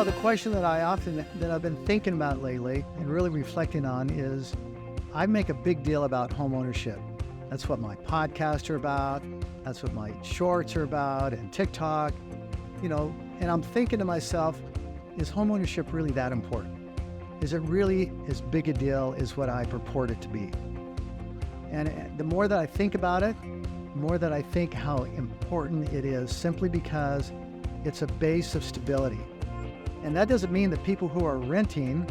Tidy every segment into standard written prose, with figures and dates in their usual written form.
The question that I've been thinking about lately and really reflecting on is I make a big deal about home ownership. That's what my podcasts are about. That's what my shorts are about and TikTok, and I'm thinking to myself, is home ownership really that important? Is it really as big a deal as what I purport it to be? And the more that I think about it, the more that I think how important it is, simply because it's a base of stability. And that doesn't mean that people who are renting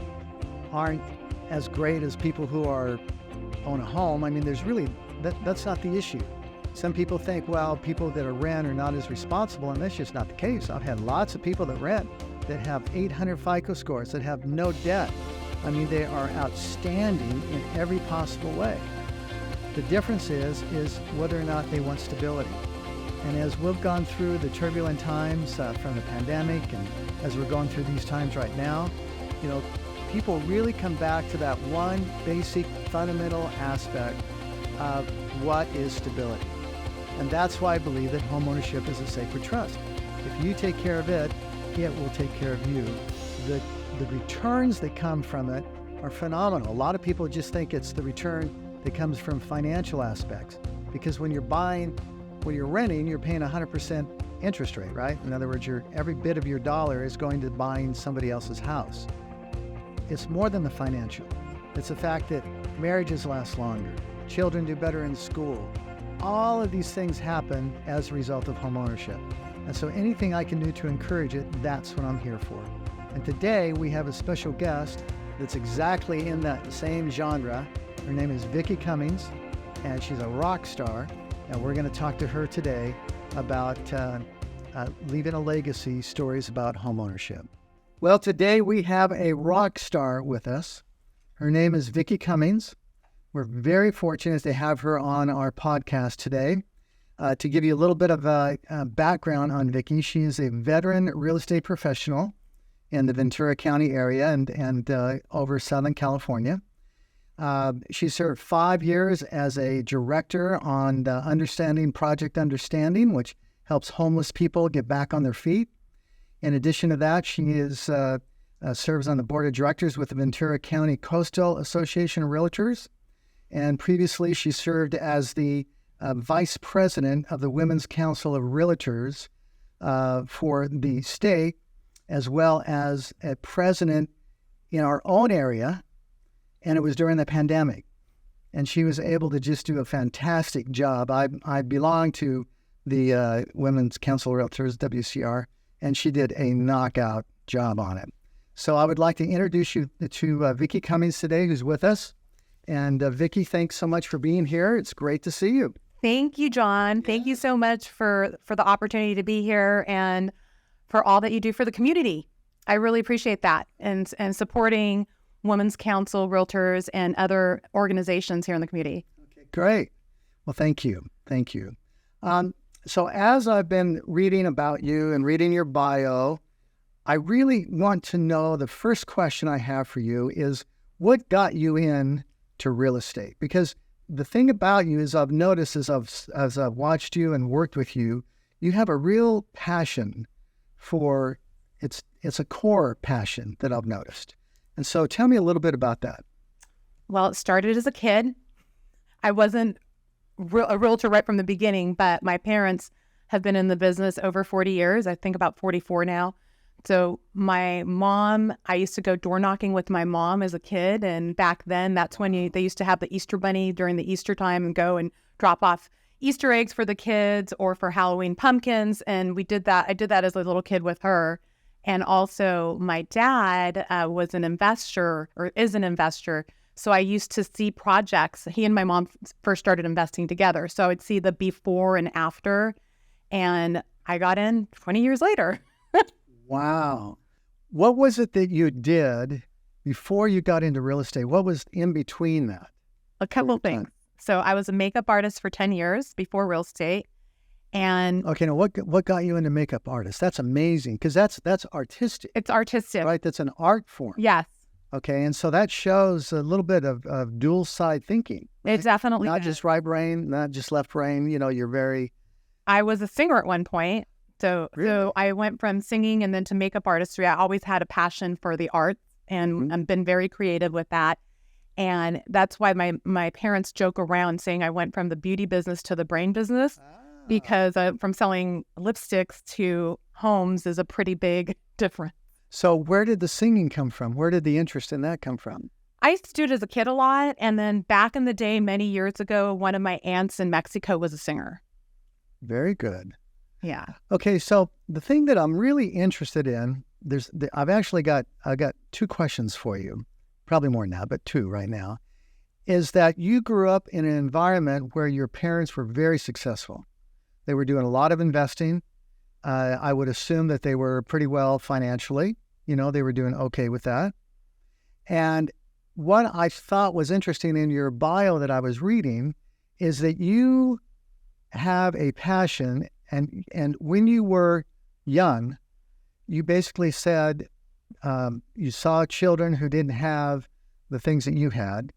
aren't as great as people who own a home. I mean, that's not the issue. Some people think, well, people that are rent are not as responsible, and that's just not the case. I've had lots of people that rent that have 800 FICO scores, that have no debt. I mean, they are outstanding in every possible way. The difference is whether or not they want stability. And as we've gone through the turbulent times from the pandemic, and as we're going through these times right now, people really come back to that one basic fundamental aspect of what is stability. And that's why I believe that homeownership is a sacred trust. If you take care of it, it will take care of you. The returns that come from it are phenomenal. A lot of people just think it's the return that comes from financial aspects, because when you're renting, you're paying 100% interest rate, right? In other words, every bit of your dollar is going to buying somebody else's house. It's more than the financial. It's the fact that marriages last longer, children do better in school. All of these things happen as a result of home ownership. And so anything I can do to encourage it, that's what I'm here for. And today we have a special guest that's exactly in that same genre. Her name is Vicky Cummings, and she's a rock star. And we're going to talk to her today about leaving a legacy, stories about home ownership. Well, today we have a rock star with us. Her name is Vicky Cummings. We're very fortunate to have her on our podcast today. To give you a little bit of a background on Vicky, she is a veteran real estate professional in the Ventura County area and over Southern California. She served 5 years as a director on the Project Understanding, which helps homeless people get back on their feet. In addition to that, she serves on the board of directors with the Ventura County Coastal Association of Realtors. And previously, she served as the vice president of the Women's Council of Realtors for the state, as well as a president in our own area. And it was during the pandemic. And she was able to just do a fantastic job. I belong to the Women's Council of Realtors, WCR, and she did a knockout job on it. So I would like to introduce you to Vicky Cummings today, who's with us. And Vicky, thanks so much for being here. It's great to see you. Thank you, John. Thank you so much for the opportunity to be here and for all that you do for the community. I really appreciate that, and supporting Women's Council, Realtors, and other organizations here in the community. Okay, great. Well, thank you. Thank you. So as I've been reading about you and reading your bio, I really want to know, the first question I have for you is, what got you in to real estate? Because the thing about you is, I've noticed as I've watched you and worked with you, you have a real passion for, it's a core passion that I've noticed. And so tell me a little bit about that. Well, it started as a kid. I wasn't a realtor right from the beginning, but my parents have been in the business over 40 years. I think about 44 now. So my mom, I used to go door knocking with my mom as a kid. And back then, that's when they used to have the Easter bunny during the Easter time and go and drop off Easter eggs for the kids or for Halloween pumpkins. And we did that. I did that as a little kid with her. And also my dad was an investor, or is an investor. So I used to see projects. He and my mom first started investing together. So I would see the before and after. And I got in 20 years later. Wow. What was it that you did before you got into real estate? What was in between that? A couple of things. So I was a makeup artist for 10 years before real estate. And okay, now what got you into makeup artist? That's amazing, because that's artistic. It's artistic, right? That's an art form. Yes. Okay, and so that shows a little bit of dual side thinking. Right? It definitely not is. Just right brain, not just left brain. You're very. I was a singer at one point, So I went from singing and then to makeup artistry. I always had a passion for the arts and I've been very creative with that. And that's why my parents joke around saying I went from the beauty business to the brain business because from selling lipsticks to homes is a pretty big difference. So where did the singing come from? Where did the interest in that come from? I used to do it as a kid a lot. And then back in the day, many years ago, one of my aunts in Mexico was a singer. Very good. Yeah. Okay, so the thing that I'm really interested in, I got two questions for you, probably more now, but two right now, is that you grew up in an environment where your parents were very successful. They were doing a lot of investing. I would assume that they were pretty well financially. They were doing okay with that. And what I thought was interesting in your bio that I was reading is that you have a passion, and when you were young, you basically said you saw children who didn't have the things that you had,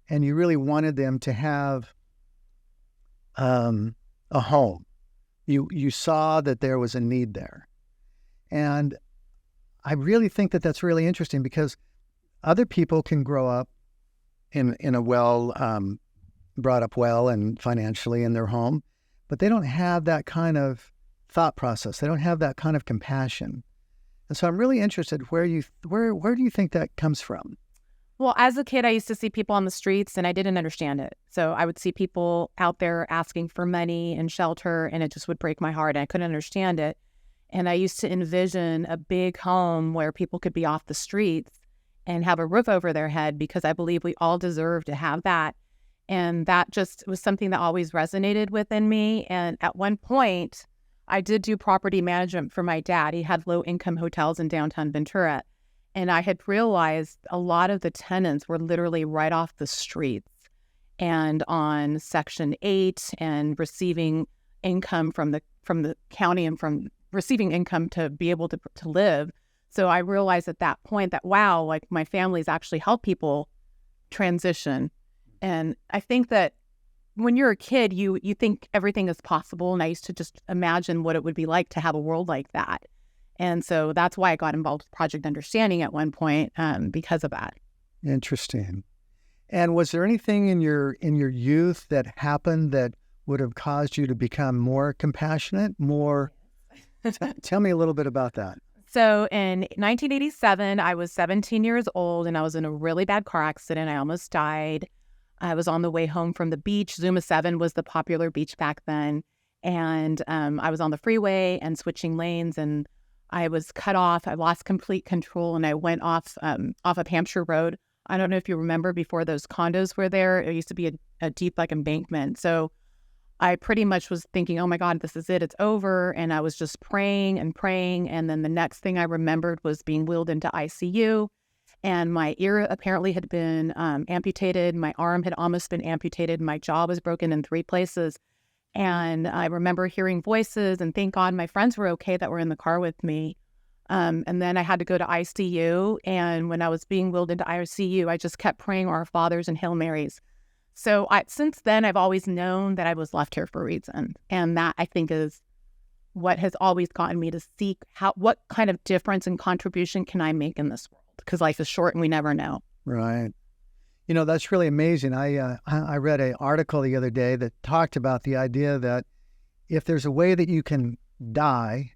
and you really wanted them to have a home. You saw that there was a need there. And I really think that that's really interesting because other people can grow up in a brought up well and financially in their home, but they don't have that kind of thought process. They don't have that kind of compassion. And so I'm really interested where do you think that comes from? Well, as a kid, I used to see people on the streets and I didn't understand it. So I would see people out there asking for money and shelter, and it just would break my heart. And I couldn't understand it. And I used to envision a big home where people could be off the streets and have a roof over their head because I believe we all deserve to have that. And that just was something that always resonated within me. And at one point, I did do property management for my dad. He had low-income hotels in downtown Ventura. And I had realized a lot of the tenants were literally right off the streets and on Section 8 and receiving income from the county and from receiving income to be able to live. So I realized at that point that, wow, like my family's actually helped people transition. And I think that when you're a kid, you think everything is possible. And I used to just imagine what it would be like to have a world like that. And so that's why I got involved with Project Understanding at one point because of that. Interesting. And was there anything in your youth that happened that would have caused you to become more compassionate, more? Tell me a little bit about that. So in 1987, I was 17 years old and I was in a really bad car accident. I almost died. I was on the way home from the beach. Zuma 7 was the popular beach back then. And I was on the freeway and switching lanes and I was cut off. I lost complete control and I went off of Hampshire Road. I don't know if you remember before those condos were there. It used to be a deep like embankment. So I pretty much was thinking, oh my God, this is it. It's over. And I was just praying and praying. And then the next thing I remembered was being wheeled into ICU. And my ear apparently had been amputated. My arm had almost been amputated. My jaw was broken in 3 places. And I remember hearing voices and thank God my friends were okay that were in the car with me. And then I had to go to ICU. And when I was being wheeled into ICU, I just kept praying Our Fathers and Hail Marys. So since then, I've always known that I was left here for a reason. And that I think is what has always gotten me to seek what kind of difference and contribution can I make in this world? Because life is short and we never know. Right. That's really amazing. I read an article the other day that talked about the idea that if there's a way that you can die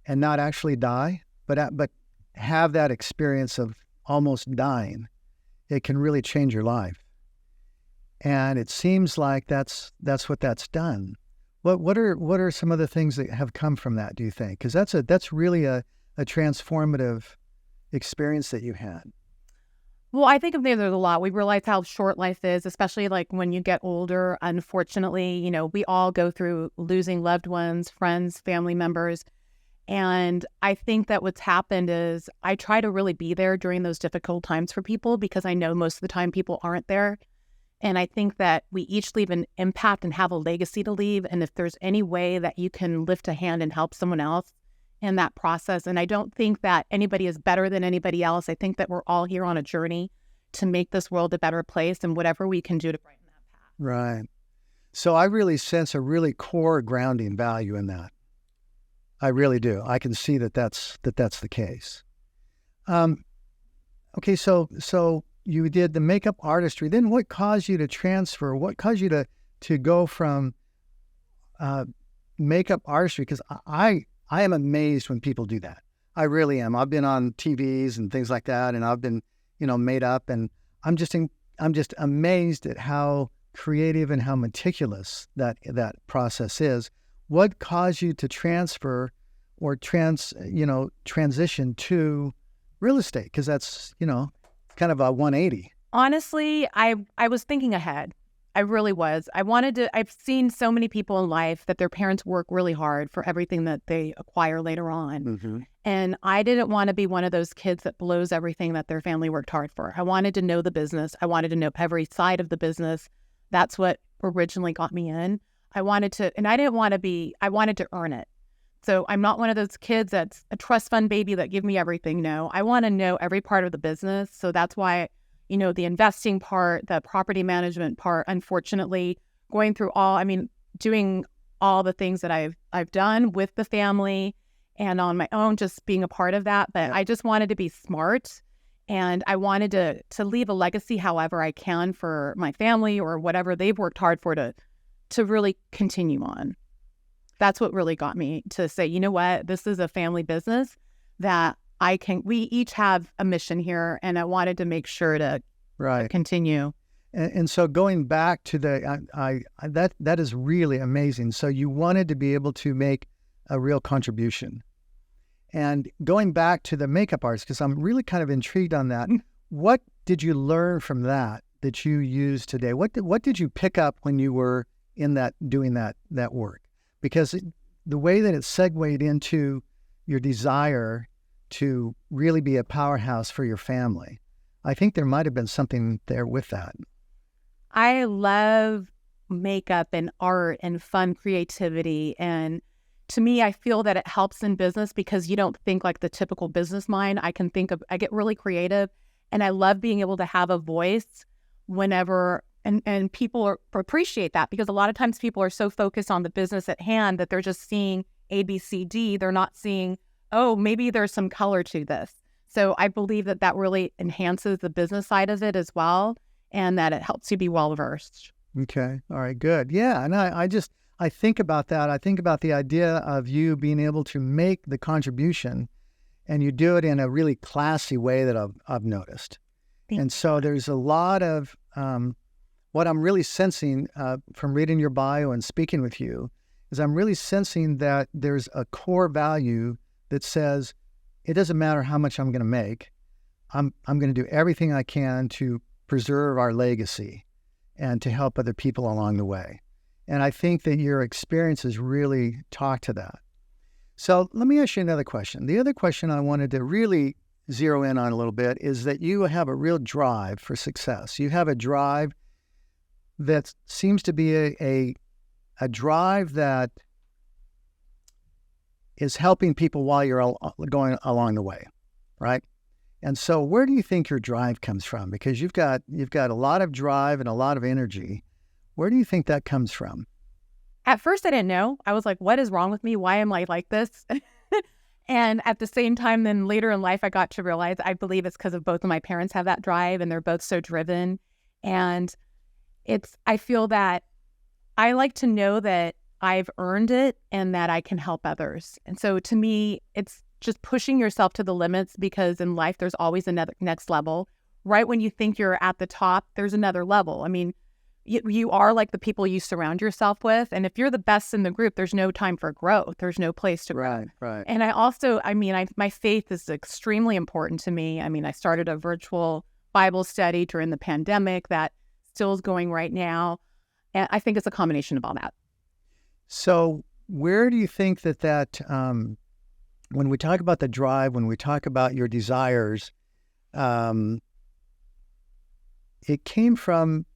and not actually die, but have that experience of almost dying, it can really change your life. And it seems like that's what that's done. What are some of the things that have come from that, do you think? Because that's really a transformative experience that you had. Well, I think there's a lot. We realize how short life is, especially like when you get older. Unfortunately, we all go through losing loved ones, friends, family members. And I think that what's happened is I try to really be there during those difficult times for people because I know most of the time people aren't there. And I think that we each leave an impact and have a legacy to leave. And if there's any way that you can lift a hand and help someone else in that process, and I don't think that anybody is better than anybody else. I think that we're all here on a journey to make this world a better place and whatever we can do to brighten that path. Right. So I really sense a really core grounding value in that. I really do. I can see that's the case. Okay, so you did the makeup artistry. Then what caused you to transfer? What caused you to go from makeup artistry? Because I am amazed when people do that. I really am. I've been on TVs and things like that, and I've been, made up, and I'm just amazed at how creative and how meticulous that process is. What caused you to transfer or transition to real estate? Because that's, kind of a 180. Honestly, I was thinking ahead. I really was. I've seen so many people in life that their parents work really hard for everything that they acquire later on. Mm-hmm. And I didn't want to be one of those kids that blows everything that their family worked hard for. I wanted to know the business. I wanted to know every side of the business. That's what originally got me in. I wanted to earn it. So I'm not one of those kids that's a trust fund baby that give me everything. No, I want to know every part of the business. So that's why, the investing part, the property management part, unfortunately, doing all the things that I've done with the family and on my own, just being a part of that. But I just wanted to be smart, and I wanted to leave a legacy however I can for my family or whatever they've worked hard for to really continue on. That's what really got me to say, you know what, this is a family business that we each have a mission here, and I wanted to make sure to continue. And so going back to that is really amazing. So you wanted to be able to make a real contribution. And going back to the makeup artist, because I'm really kind of intrigued on that. What did you learn from that you use today? What did you pick up when you were in doing that work? Because the way that it segued into your desire to really be a powerhouse for your family, I think there might have been something there with that. I love makeup and art and fun creativity. And to me, I feel that it helps in business because you don't think like the typical business mind. I get really creative, and I love being able to have a voice whenever, and people appreciate that, because a lot of times people are so focused on the business at hand that they're just seeing A, B, C, D. They're not seeing, oh, maybe there's some color to this. So I believe that really enhances the business side of it as well, and that it helps you be well-versed. Okay. All right, good. Yeah. And I think about that. I think about the idea of you being able to make the contribution, and you do it in a really classy way that I've noticed. And so there's a lot of what I'm really sensing from reading your bio and speaking with you is I'm really sensing that there's a core value that says it doesn't matter how much I'm going to make. I'm going to do everything I can to preserve our legacy and to help other people along the way. And I think that your experiences really talk to that. So let me ask you another question. The other question I wanted to really zero in on a little bit is that you have a real drive for success. You have a drive that seems to be a drive that is helping people while you're going along the way, right? And so where do you think your drive comes from? Because you've got a lot of drive and a lot of energy. Where do you think that comes from? At first, I didn't know. I was like, what is wrong with me? Why am I like this? And at the same time, then later in life, I got to realize I believe it's because of both of my parents have that drive, and they're both so driven. And I feel that I like to know that I've earned it and that I can help others. And so to me, it's just pushing yourself to the limits, because in life, there's always another next level. Right when you think you're at the top, there's another level. I mean, you are like the people you surround yourself with. And if you're the best in the group, there's no time for growth. There's no place to grow. Right. And my faith is extremely important to me. I mean, I started a virtual Bible study during the pandemic that still is going right now. And I think it's a combination of all that. So where do you think that when we talk about the drive, when we talk about your desires, it came from,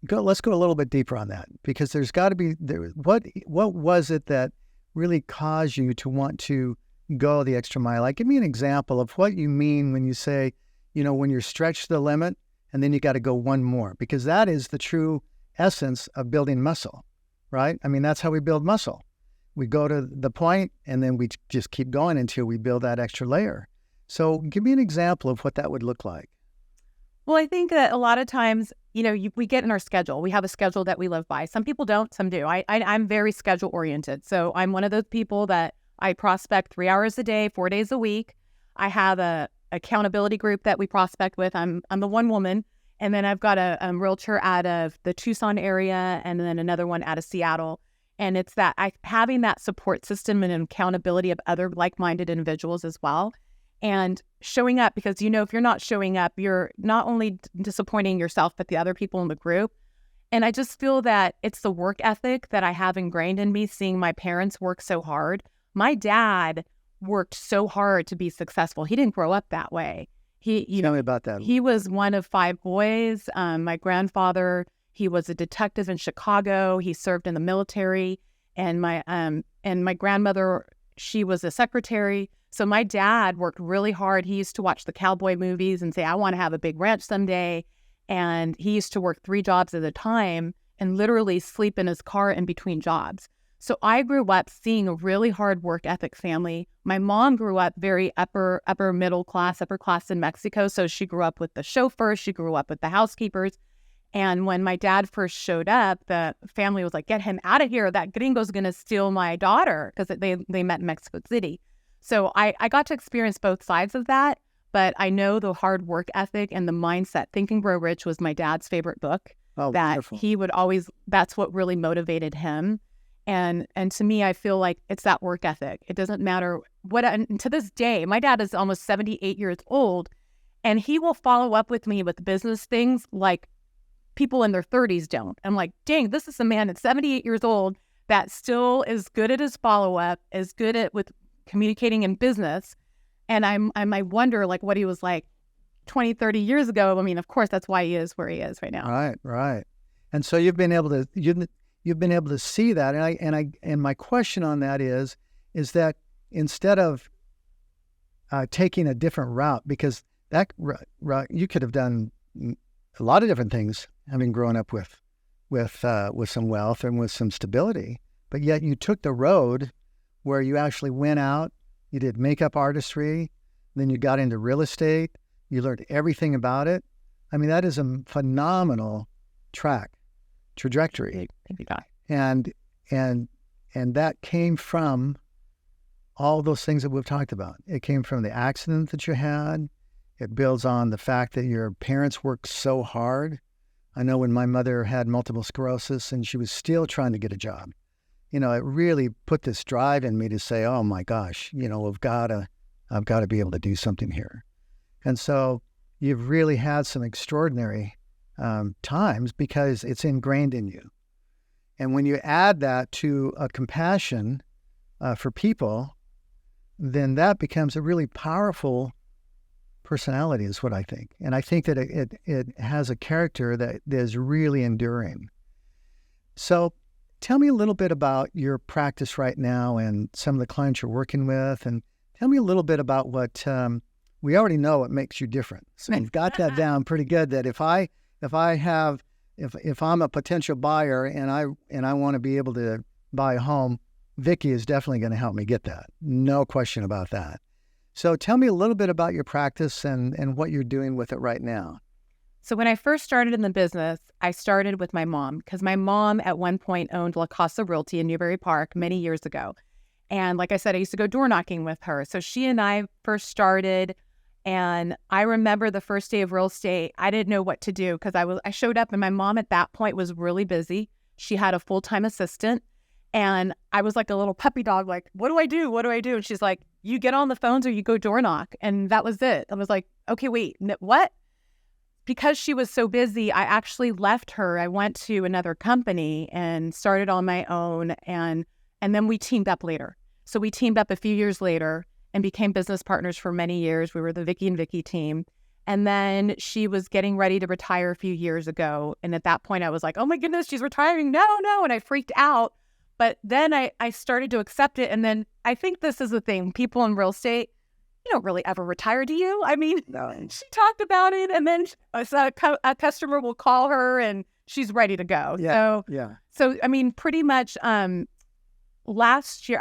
let's go a little bit deeper on that, because there's got to be, what was it that really caused you to want to go the extra mile? Like, give me an example of what you mean when you say, when you're stretched to the limit and then you got to go one more, because that is the true essence of building muscle, right? I mean, that's how we build muscle. we go to the point, and then we just keep going until we build that extra layer. So give me an example of what that would look like. Well, I think that a lot of times, we get in our schedule. We have a schedule that we live by. Some people don't, some do. I'm very schedule oriented. So I'm one of those people that I prospect 3 hours a day, 4 days a week. I have a accountability group that we prospect with. I'm the one woman. And then I've got a realtor out of the Tucson area and then another one out of Seattle. And it's that having that support system and accountability of other like-minded individuals as well. And showing up, because, if you're not showing up, you're not only disappointing yourself, but the other people in the group. And I just feel that it's the work ethic that I have ingrained in me, seeing my parents work so hard. My dad worked so hard to be successful. He didn't grow up that way. Tell me about that. He was one of 5 boys. My grandfather, he was a detective in Chicago. He served in the military. And my grandmother, she was a secretary. So my dad worked really hard. He used to watch the cowboy movies and say, I want to have a big ranch someday. And he used to work 3 jobs at a time and literally sleep in his car in between jobs. So I grew up seeing a really hard work ethic family. My mom grew up very upper class in Mexico. So she grew up with the chauffeurs. She grew up with the housekeepers. And when my dad first showed up, the family was like, get him out of here. That gringo's going to steal my daughter, because they met in Mexico City. So I got to experience both sides of that, but I know the hard work ethic and the mindset. Think and Grow Rich was my dad's favorite book. Oh, that wonderful. He would always, that's what really motivated him. And to me, I feel like it's that work ethic. It doesn't matter and to this day, my dad is almost 78 years old, and he will follow up with me with business things like people in their 30s don't. I'm like, dang, this is a man at 78 years old that still is good at his follow-up, is good at with communicating in business. And I wonder like what he was like 20, 30 years ago. I mean, of course, that's why he is where he is right now. Right. And so you've been able to see that. And my question on that is that instead of taking a different route, because that route, you could have done a lot of different things, having grown up with some wealth and with some stability, but yet you took the road where you actually went out, you did makeup artistry, then you got into real estate, you learned everything about it. I mean, that is a phenomenal trajectory. And that came from all those things that we've talked about. It came from the accident that you had. It builds on the fact that your parents worked so hard. I know when my mother had multiple sclerosis and she was still trying to get a job, it really put this drive in me to say, oh my gosh, I've got to be able to do something here. And so you've really had some extraordinary times because it's ingrained in you. And when you add that to a compassion for people, then that becomes a really powerful personality, is what I think. And I think that it has a character that is really enduring. So tell me a little bit about your practice right now and some of the clients you're working with, and tell me a little bit about what we already know what makes you different. So you've got that down pretty good, that if I'm a potential buyer and I want to be able to buy a home, Vicky is definitely going to help me get that. No question about that. So tell me a little bit about your practice and what you're doing with it right now. So when I first started in the business, I started with my mom, because my mom at one point owned La Casa Realty in Newbury Park many years ago. And like I said, I used to go door knocking with her. So she and I first started, and I remember the first day of real estate, I didn't know what to do, because I showed up and my mom at that point was really busy. She had a full-time assistant, and I was like a little puppy dog, like, what do I do? What do I do? And she's like, you get on the phones or you go door knock. And that was it. I was like, okay, wait, what? Because she was so busy, I actually left her. I went to another company and started on my own, and then we teamed up later. So we teamed up a few years later and became business partners for many years. We were the Vicky and Vicky team. And then she was getting ready to retire a few years ago. And at that point I was like, oh my goodness, she's retiring. No. And I freaked out. But then I started to accept it. And then I think this is the thing. People in real estate, you don't really ever retire, do you? I mean, no. She talked about it, and then a customer will call her and she's ready to go. Yeah. So I mean, pretty much last year,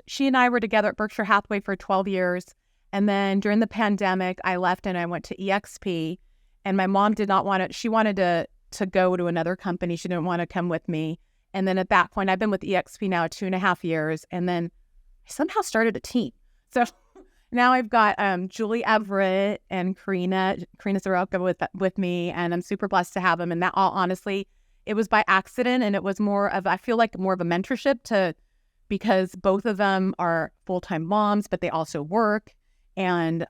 she and I were together at Berkshire Hathaway for 12 years. And then during the pandemic, I left and I went to EXP. And my mom did not want to, she wanted to go to another company. She didn't want to come with me. And then at that point, I've been with EXP now 2.5 years. And then I somehow started a team. So now I've got Julie Everett and Karina Soroka with me. And I'm super blessed to have them. And that all honestly, it was by accident. And it was I feel like more of a mentorship because both of them are full-time moms, but they also work. And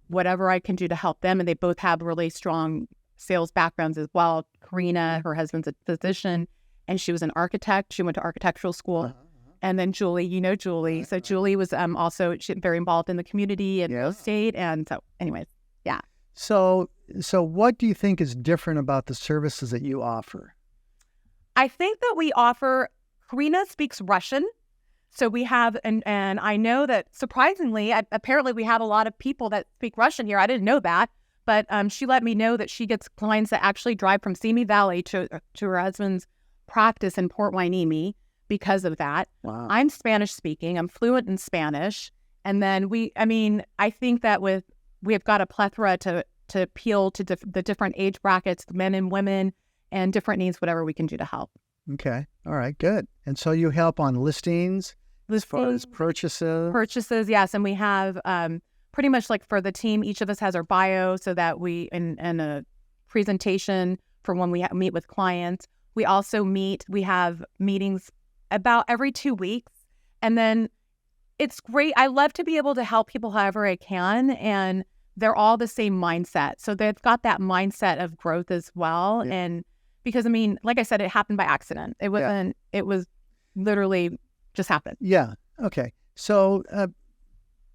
whatever I can do to help them. And they both have really strong sales backgrounds as well. Karina, her husband's a physician, and she was an architect. She went to architectural school. And then Julie, Julie. So Julie was also very involved in the community and real estate. And so anyways, yeah. So what do you think is different about the services that you offer? I think that we offer, Karina speaks Russian. So we have, and I know that surprisingly, apparently we have a lot of people that speak Russian here. I didn't know that, but she let me know that she gets clients that actually drive from Simi Valley to her husband's practice in Port Hueneme because of that. Wow. I'm Spanish speaking. I'm fluent in Spanish. And then I think that we have got a plethora to appeal to the different age brackets, men and women, and different needs, whatever we can do to help. Okay. All right, good. And so you help on listings, as far as purchases? Purchases, yes. And we have pretty much like for the team, each of us has our bio so that we, and a presentation for when we meet with clients. We also we have meetings about every 2 weeks. And then it's great. I love to be able to help people however I can. And they're all the same mindset. So they've got that mindset of growth as well. Yeah. And because, like I said, it happened by accident. It wasn't, It was literally just happened. Yeah. Okay. So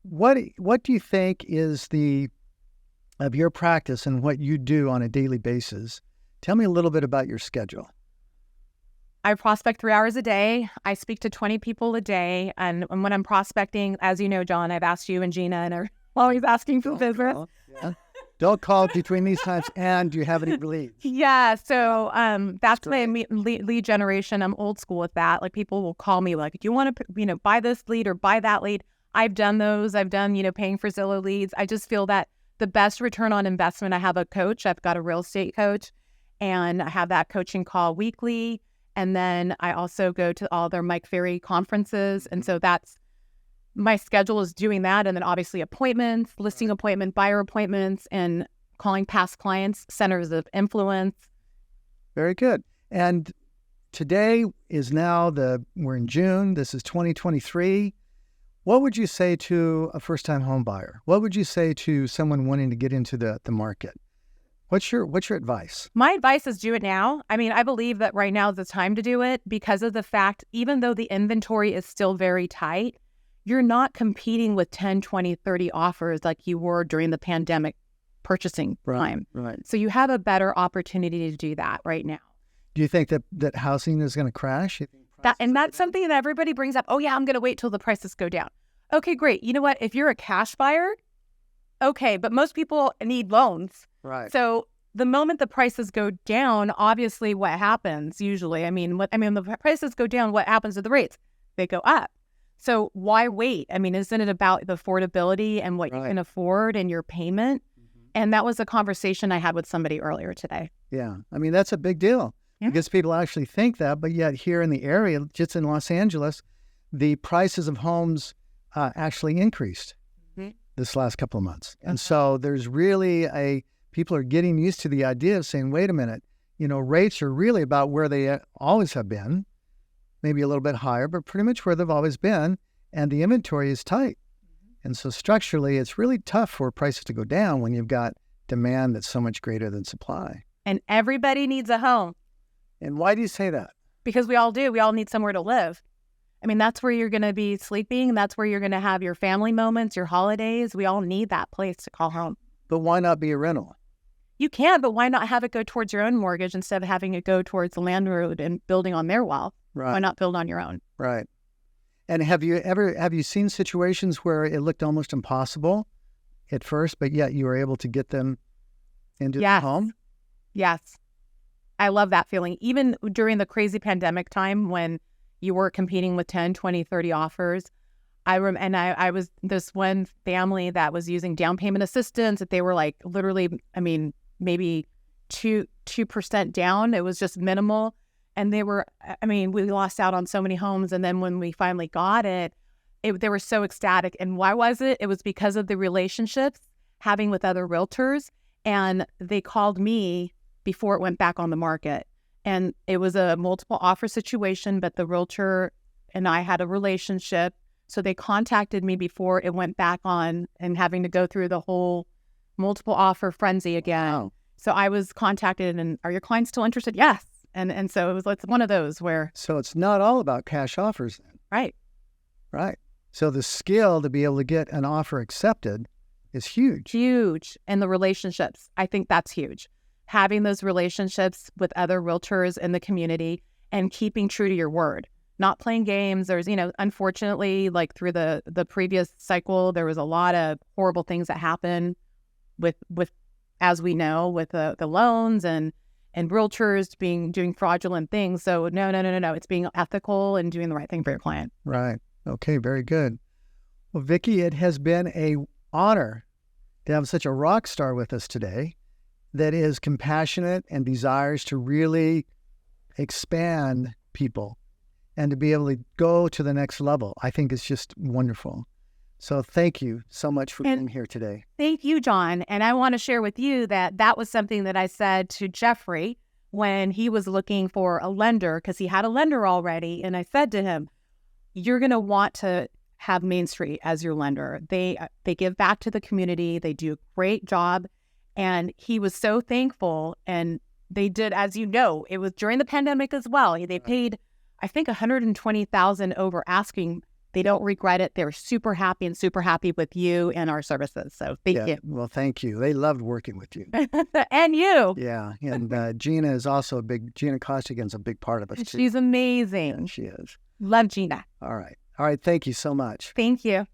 what do you think is of your practice and what you do on a daily basis? Tell me a little bit about your schedule. I prospect 3 hours a day. I speak to 20 people a day. And when I'm prospecting, as you know, John, I've asked you and Gina and are always asking for business. Yeah. Don't call between these times. And do you have any leads? Yeah. So that's my lead generation. I'm old school with that. Like people will call me like, do you want to, buy this lead or buy that lead? I've done those. I've done, paying for Zillow leads. I just feel that the best return on investment, I have a coach. I've got a real estate coach and I have that coaching call weekly. And then I also go to all their Mike Ferry conferences. And so that's my schedule is doing that. And then obviously appointments, listing appointment, buyer appointments, and calling past clients, centers of influence. Very good. And today is now we're in June. This is 2023. What would you say to a first-time home buyer? What would you say to someone wanting to get into the market? What's your advice? My advice is do it now. I believe that right now is the time to do it because of the fact, even though the inventory is still very tight, you're not competing with 10, 20, 30 offers like you were during the pandemic purchasing time. Right. So you have a better opportunity to do that right now. Do you think that housing is going to crash? That's something that everybody brings up. Oh yeah, I'm going to wait till the prices go down. Okay, great. You know what? If you're a cash buyer, okay, but most people need loans. Right. So the moment the prices go down, obviously what happens usually, when the prices go down, what happens to the rates? They go up. So why wait? Isn't it about the affordability and what you can afford and your payment? Mm-hmm. And that was a conversation I had with somebody earlier today. Yeah. that's a big deal because people actually think that, but yet here in the area, just in Los Angeles, the prices of homes actually increased this last couple of months. And so there's really people are getting used to the idea of saying, wait a minute, rates are really about where they always have been, maybe a little bit higher, but pretty much where they've always been. And the inventory is tight. And so structurally, it's really tough for prices to go down when you've got demand that's so much greater than supply. And everybody needs a home. And why do you say that? Because we all do. We all need somewhere to live. That's where you're going to be sleeping. That's where you're going to have your family moments, your holidays. We all need that place to call home. But why not be a rental? You can, but why not have it go towards your own mortgage instead of having it go towards the landlord and building on their wealth? Right. Why not build on your own? Right. And have you seen situations where it looked almost impossible at first, but yet you were able to get them into the home? Yes. I love that feeling. Even during the crazy pandemic time when, You weren't competing with 10, 20, 30 offers. I was this one family that was using down payment assistance that they were like literally, I mean, maybe 2% down. It was just minimal. And they were, I mean, we lost out on so many homes. And then when we finally got it, they were so ecstatic. And why was it? It was because of the relationships having with other realtors. And they called me before it went back on the market. And it was a multiple offer situation, but the realtor and I had a relationship. So they contacted me before it went back on and having to go through the whole multiple offer frenzy again. Wow. So I was contacted and, are your clients still interested? Yes. And so it's one of those where. So it's not all about cash offers then. Right. Right. So the skill to be able to get an offer accepted is huge. Huge. And the relationships, I think that's huge. Having those relationships with other realtors in the community and keeping true to your word. Not playing games. There's, unfortunately, like through the previous cycle, there was a lot of horrible things that happened with as we know, with the loans and realtors doing fraudulent things. So no. It's being ethical and doing the right thing for your client. Right. Okay. Very good. Well, Vicky, it has been a honor to have such a rock star with us today that is compassionate and desires to really expand people and to be able to go to the next level. I think it's just wonderful. So thank you so much for being here today. Thank you, John. And I want to share with you that was something that I said to Jeffrey when he was looking for a lender, because he had a lender already. And I said to him, you're going to want to have Mainstreet as your lender. They give back to the community. They do a great job. And he was so thankful. And they did, as you know, it was during the pandemic as well. They paid, I think, $120,000 over asking. They don't regret it. They're super happy with you and our services. So thank you. Well, thank you. They loved working with you. And you. Yeah. And Gina is also Gina Costigan's a big part of us too. She's amazing. Yeah, she is. Love Gina. All right. Thank you so much. Thank you.